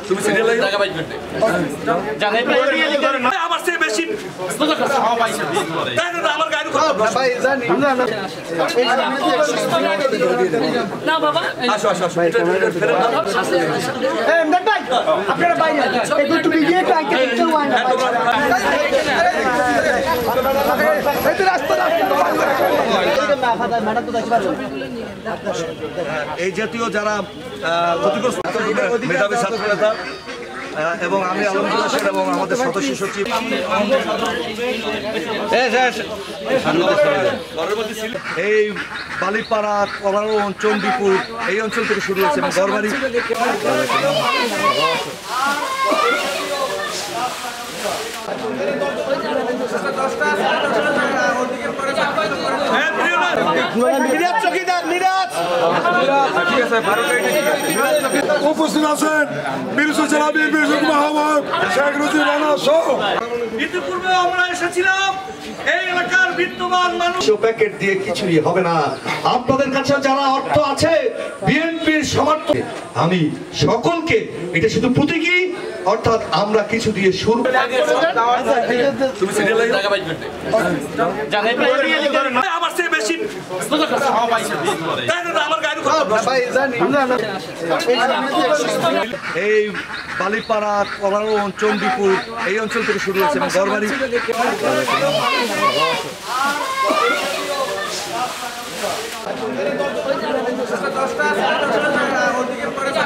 তুমি সিরিয়াল টাকা পাই করতে জানাই আমার চেয়ে বেশি তাই না আমার গাড়ি ভাই জানি না বাবা আসো আসো আসো এই এমদাদ ভাই আপনারা বাইরে একটু ভিডিও একটু আগে দেখতে হয় না এই রাস্তা এই জাতীয় যারা ক্ষতিগ্রস্ত মেধাবী ছাত্র নেতা এবং আমি আলমগীর হোসেন এবং আমাদের সদস্য সচিব এই বালিপাড়া কলারন চণ্ডীপুর এই অঞ্চল থেকে শুরু হয়েছে এবং গড়বাড়ি উপস্থিত আছেন বীরশ্রেষ্ঠ জেলা বিএনপির যুগ্ম আহ্বায়ক শেখ রুজি রানা সহ ইতিপূর্বে আমরা এসেছিলাম এই এলাকার বিদ্যমান মানুষ প্যাকেট দিয়ে কিছুই হবে না। আপনাদের কাছে যারা অর্থ আছে বিএনপির সমর্থন আমি সকলকে এটা শুধু প্রতীকী অর্থাৎ আমরা কিছু দিয়ে শুরু তুমি সিরিয়াল টাকা পাই করতে জানাই আমার চেয়ে বেশি তাই না আমার গাড়ি ভাই জানি এই বালিপাড়া কলারন চণ্ডীপুর এই অঞ্চল থেকে শুরু হয়েছে এবং গড়বাড়ি